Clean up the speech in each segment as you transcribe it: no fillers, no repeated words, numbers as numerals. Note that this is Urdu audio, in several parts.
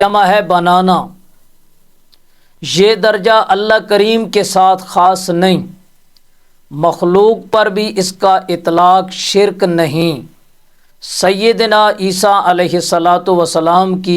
جمع ہے بنانا۔ یہ درجہ اللہ کریم کے ساتھ خاص نہیں، مخلوق پر بھی اس کا اطلاق شرک نہیں۔ سیدنا عیسیٰ علیہ الصلاۃ والسلام کی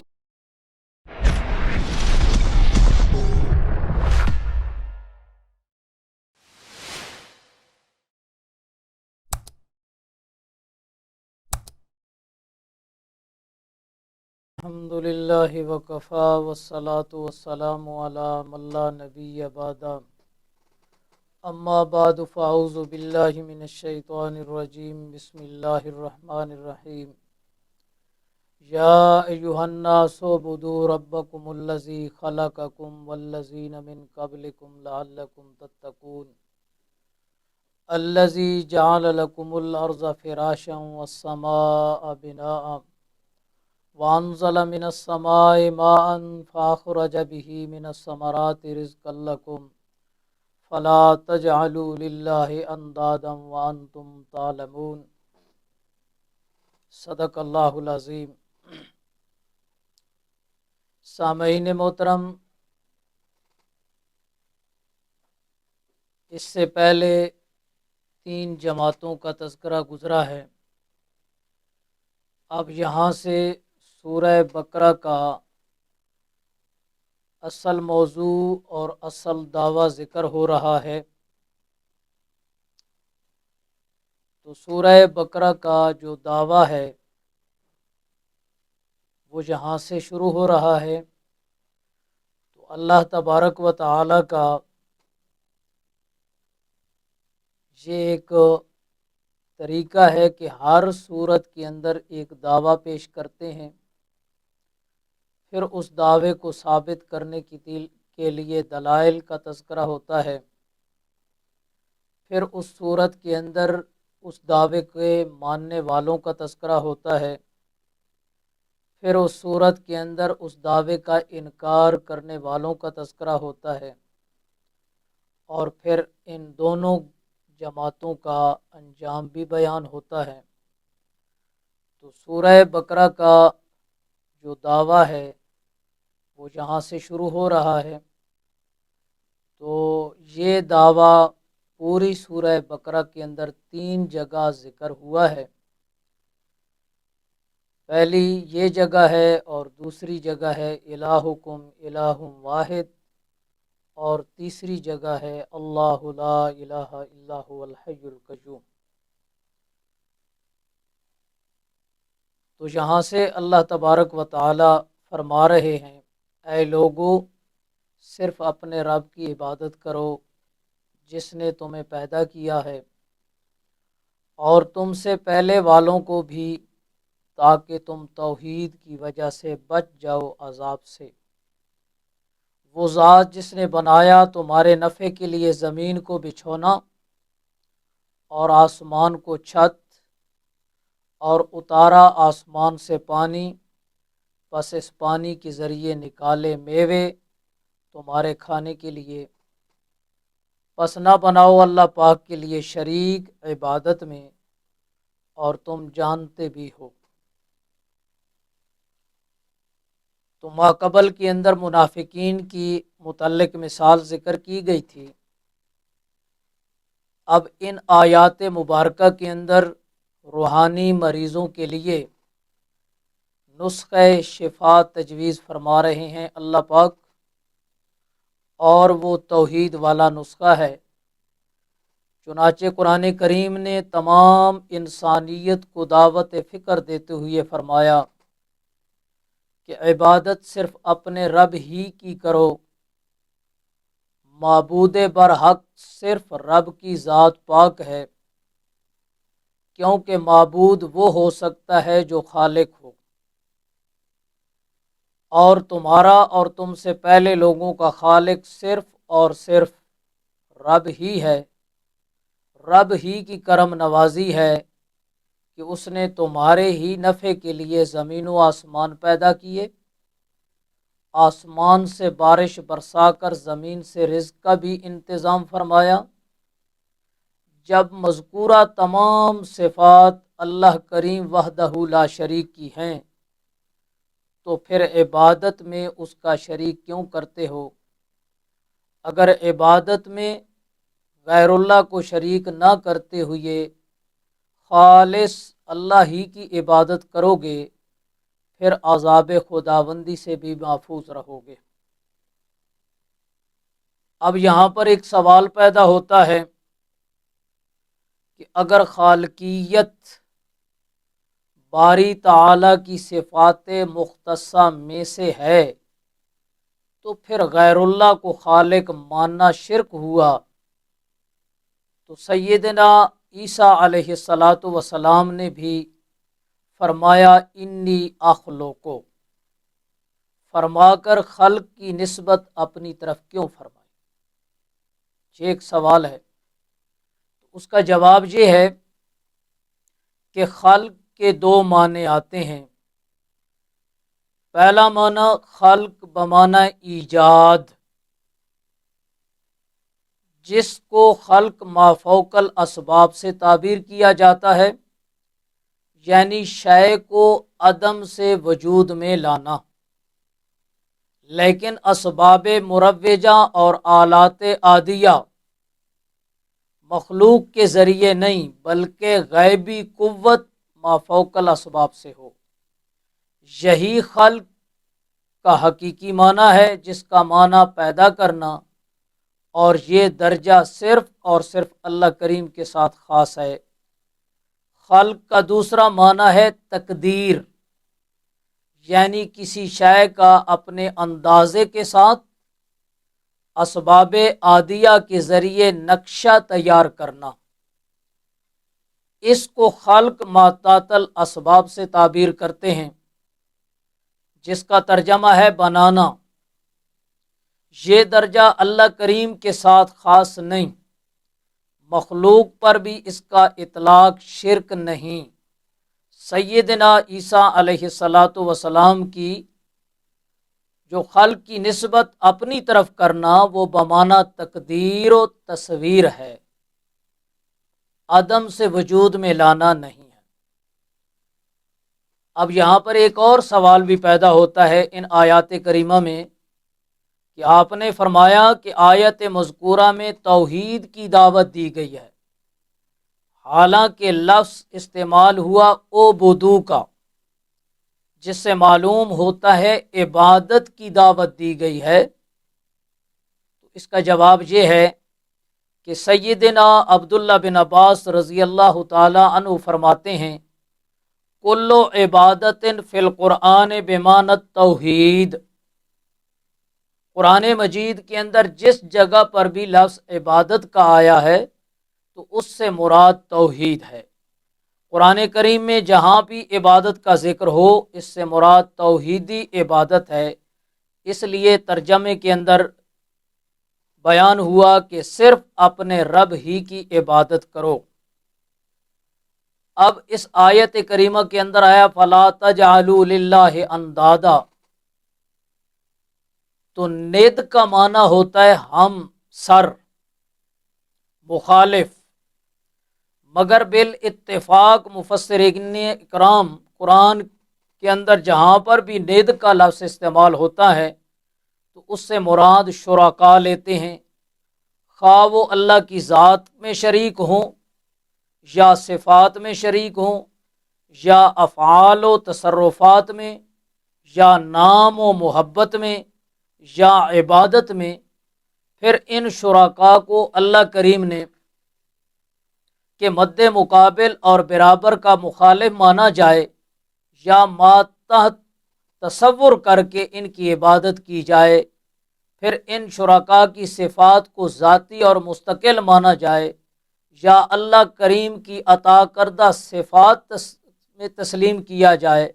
الحمد للہ وکفا والصلاۃ والسلام علی من لا نبی بعد، اما بعد فاعوذ باللہ من الشیطان الرجیم، بسم اللہ الرحمن الرحیم۔ یا ایہا الناس اعبدوا ربکم الذی خلقکم والذین من قبلکم لعلکم تتقون، الذی جعل لکم الارض فراشا والسماء بناء وانزل من السماء ماء فاخرج به من الثمرات رزقا لكم فلا تجعلوا لله اندادا وانتم تعلمون۔ صدق اللہ العظیم۔ سامعین محترم، اس سے پہلے 3 جماعتوں کا تذکرہ گزرا ہے۔ اب یہاں سے سورہ بقرہ کا اصل موضوع اور اصل دعویٰ ذکر ہو رہا ہے۔ تو سورہ بقرہ کا جو دعویٰ ہے وہ یہاں سے شروع ہو رہا ہے۔ تو اللہ تبارک و تعالی کا یہ ایک طریقہ ہے کہ ہر صورت کے اندر ایک دعویٰ پیش کرتے ہیں، پھر اس دعوے کو ثابت کرنے کے لیے دلائل کا تذکرہ ہوتا ہے، پھر اس صورت کے اندر اس دعوے کے ماننے والوں کا تذکرہ ہوتا ہے، پھر اس صورت کے اندر اس دعوے کا انکار کرنے والوں کا تذکرہ ہوتا ہے، اور پھر ان دونوں جماعتوں کا انجام بھی بیان ہوتا ہے۔ تو سورہ بقرہ کا جو دعویٰ ہے وہ یہاں سے شروع ہو رہا ہے۔ تو یہ دعویٰ پوری سورہ بقرہ کے اندر 3 جگہ ذکر ہوا ہے۔ پہلی یہ جگہ ہے اور دوسری جگہ ہے الہکم الہ واحد، اور تیسری جگہ ہے اللہ لا الہ الا هو الحی القیوم۔ تو یہاں سے اللہ تبارک و تعالی فرما رہے ہیں، اے لوگو، صرف اپنے رب کی عبادت کرو جس نے تمہیں پیدا کیا ہے اور تم سے پہلے والوں کو بھی، تاکہ تم توحید کی وجہ سے بچ جاؤ عذاب سے۔ وہ ذات جس نے بنایا تمہارے نفع کے لیے زمین کو بچھونا اور آسمان کو چھت، اور اتارا آسمان سے پانی، پس اس پانی کے ذریعے نکالے میوے تمہارے کھانے کے لیے، پس نہ بناؤ اللہ پاک کے لیے شریک عبادت میں، اور تم جانتے بھی ہو۔ تو ماقبل کے اندر منافقین کی متعلق مثال ذکر کی گئی تھی۔ اب ان آیات مبارکہ کے اندر روحانی مریضوں کے لیے نسخہ شفا تجویز فرما رہے ہیں اللہ پاک، اور وہ توحید والا نسخہ ہے۔ چنانچہ قرآن کریم نے تمام انسانیت کو دعوت فکر دیتے ہوئے فرمایا کہ عبادت صرف اپنے رب ہی کی کرو، معبود برحق صرف رب کی ذات پاک ہے، کیونکہ معبود وہ ہو سکتا ہے جو خالق ہو، اور تمہارا اور تم سے پہلے لوگوں کا خالق صرف اور صرف رب ہی ہے۔ رب ہی کی کرم نوازی ہے کہ اس نے تمہارے ہی نفع کے لیے زمین و آسمان پیدا کیے، آسمان سے بارش برسا کر زمین سے رزق کا بھی انتظام فرمایا۔ جب مذکورہ تمام صفات اللہ کریم وحدہ لا شریک کی ہیں، تو پھر عبادت میں اس کا شریک کیوں کرتے ہو؟ اگر عبادت میں غیر اللہ کو شریک نہ کرتے ہوئے خالص اللہ ہی کی عبادت کرو گے پھر عذاب خداوندی سے بھی محفوظ رہو گے۔ اب یہاں پر ایک سوال پیدا ہوتا ہے کہ اگر خالقیت باری تعالیٰ کی صفات مختصہ میں سے ہے تو پھر غیر اللہ کو خالق ماننا شرک ہوا۔ تو سیدنا عیسیٰ علیہ الصلاۃ والسلام نے بھی فرمایا انی اخلوقو، فرما کر خلق کی نسبت اپنی طرف کیوں فرمائی؟ یہ ایک سوال ہے۔ اس کا جواب یہ ہے کہ خلق کے دو معنی آتے ہیں۔ پہلا معنی خلق بمعنی ایجاد، جس کو خلق ما فوق الاسباب سے تعبیر کیا جاتا ہے، یعنی شے کو عدم سے وجود میں لانا، لیکن اسباب مروجہ اور آلات عادیہ مخلوق کے ذریعے نہیں بلکہ غیبی قوت ما فوق الاسباب سے ہو۔ یہی خلق کا حقیقی معنی ہے، جس کا معنی پیدا کرنا، اور یہ درجہ صرف اور صرف اللہ کریم کے ساتھ خاص ہے۔ خلق کا دوسرا معنی ہے تقدیر، یعنی کسی شے کا اپنے اندازے کے ساتھ اسباب عادیہ کے ذریعے نقشہ تیار کرنا۔ اس کو خلق ما تحت الاسباب سے تعبیر کرتے ہیں، جس کا ترجمہ ہے بنانا۔ یہ درجہ اللہ کریم کے ساتھ خاص نہیں، مخلوق پر بھی اس کا اطلاق شرک نہیں۔ سیدنا عیسیٰ علیہ الصلاۃ والسلام کی جو خلق کی نسبت اپنی طرف کرنا وہ بمعنی تقدیر و تصویر ہے، عدم سے وجود میں لانا نہیں ہے۔ اب یہاں پر ایک اور سوال بھی پیدا ہوتا ہے ان آیات کریمہ میں کہ آپ نے فرمایا کہ آیت مذکورہ میں توحید کی دعوت دی گئی ہے، حالانکہ لفظ استعمال ہوا اعبدوا کا، جس سے معلوم ہوتا ہے عبادت کی دعوت دی گئی ہے۔ تو اس کا جواب یہ ہے کہ سیدنا عبداللہ بن عباس رضی اللہ تعالی عنہ فرماتے ہیں کل عبادت فی القرآن بمعنی التوحید، قرآن مجید کے اندر جس جگہ پر بھی لفظ عبادت کا آیا ہے تو اس سے مراد توحید ہے۔ قرآن کریم میں جہاں بھی عبادت کا ذکر ہو اس سے مراد توحیدی عبادت ہے، اس لیے ترجمے کے اندر بیان ہوا کہ صرف اپنے رب ہی کی عبادت کرو۔ اب اس آیت کریمہ کے اندر آیا فَلَا تَجْعَلُوا لِلَّهِ اندادا، تو ند کا معنی ہوتا ہے ہم سر، مخالف، مگر بالاتفاق مفسرین اکرام قرآن کے اندر جہاں پر بھی ند کا لفظ استعمال ہوتا ہے تو اس سے مراد شرکا لیتے ہیں، خواہ وہ اللہ کی ذات میں شریک ہوں یا صفات میں شریک ہوں یا افعال و تصرفات میں یا نام و محبت میں یا عبادت میں۔ پھر ان شرکا کو اللہ کریم نے کہ مد مقابل اور برابر کا مخالف مانا جائے یا ماتحت تصور کر کے ان کی عبادت کی جائے، پھر ان شرکا کی صفات کو ذاتی اور مستقل مانا جائے یا اللہ کریم کی عطا کردہ صفات میں تسلیم کیا جائے،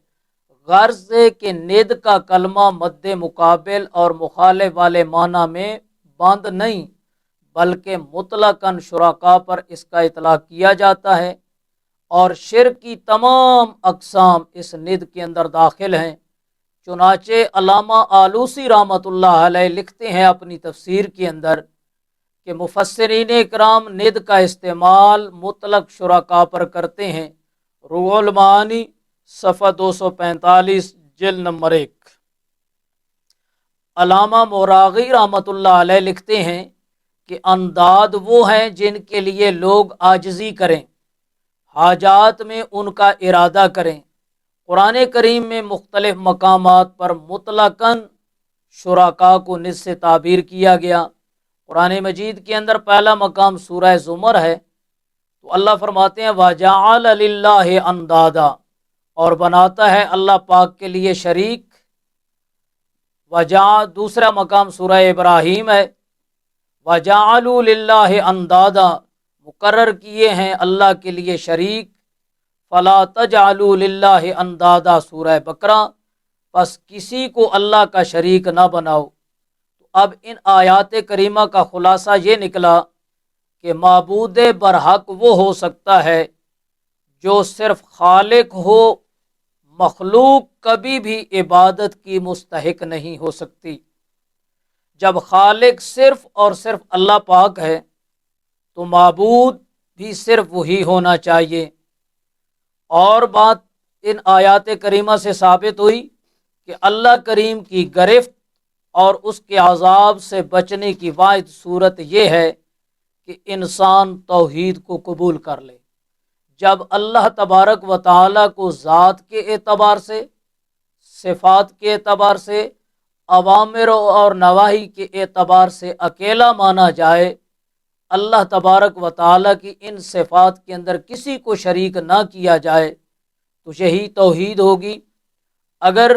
غرض ہے کہ ند کا کلمہ مد مقابل اور مخالف والے معنی میں بند نہیں بلکہ مطلقاً شرکا پر اس کا اطلاق کیا جاتا ہے، اور شرک کی تمام اقسام اس ند کے اندر داخل ہیں۔ چنانچہ علامہ آلوسی رحمۃ اللہ علیہ لکھتے ہیں اپنی تفسیر کے اندر کہ مفسرین اکرام ند کا استعمال مطلق شرکا پر کرتے ہیں۔ روح المعانی صفحہ 245 جلد نمبر 1۔ علامہ موراغی رحمۃ اللہ علیہ لکھتے ہیں کہ انداد وہ ہیں جن کے لیے لوگ عاجزی کریں، حاجات میں ان کا ارادہ کریں۔ قرآن کریم میں مختلف مقامات پر مطلقاً شرکاء کو نس سے تعبیر کیا گیا۔ قرآن مجید کے اندر پہلا مقام سورہ زمر ہے، تو اللہ فرماتے ہیں وَجَعَلَ لِلَّهِ اندادا، اور بناتا ہے اللہ پاک کے لیے شریک۔ دوسرا مقام سورہ ابراہیم ہے، وَجَعَلُوا لِلَّهِ اندادا، مقرر کیے ہیں اللہ کے لیے شریک۔ فَلَا تَجْعَلُوا لِلَّهِ اندادا سورہ بقرہ، پس کسی کو اللہ کا شریک نہ بناؤ۔ تو اب ان آیات کریمہ کا خلاصہ یہ نکلا کہ معبود برحق وہ ہو سکتا ہے جو صرف خالق ہو، مخلوق کبھی بھی عبادت کی مستحق نہیں ہو سکتی۔ جب خالق صرف اور صرف اللہ پاک ہے تو معبود بھی صرف وہی ہونا چاہیے۔ اور بات ان آیات کریمہ سے ثابت ہوئی کہ اللہ کریم کی گرفت اور اس کے عذاب سے بچنے کی واحد صورت یہ ہے کہ انسان توحید کو قبول کر لے۔ جب اللہ تبارک و تعالیٰ کو ذات کے اعتبار سے، صفات کے اعتبار سے، اوامر اور نواہی کے اعتبار سے اکیلا مانا جائے، اللہ تبارک و تعالیٰ کی ان صفات کے اندر کسی کو شریک نہ کیا جائے، تو یہی توحید ہوگی۔ اگر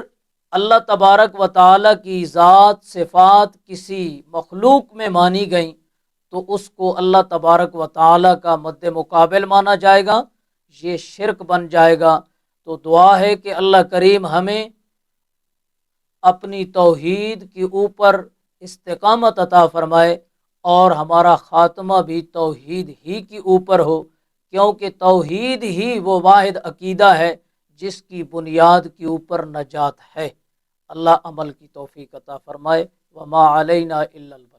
اللہ تبارک و تعالیٰ کی ذات صفات کسی مخلوق میں مانی گئیں تو اس کو اللہ تبارک و تعالیٰ کا مد مقابل مانا جائے گا، یہ شرک بن جائے گا۔ تو دعا ہے کہ اللہ کریم ہمیں اپنی توحید کے اوپر استقامت عطا فرمائے اور ہمارا خاتمہ بھی توحید ہی کے اوپر ہو، کیونکہ توحید ہی وہ واحد عقیدہ ہے جس کی بنیاد کے اوپر نجات ہے۔ اللہ عمل کی توفیق عطا فرمائے۔ وما علینا الا البلاغ۔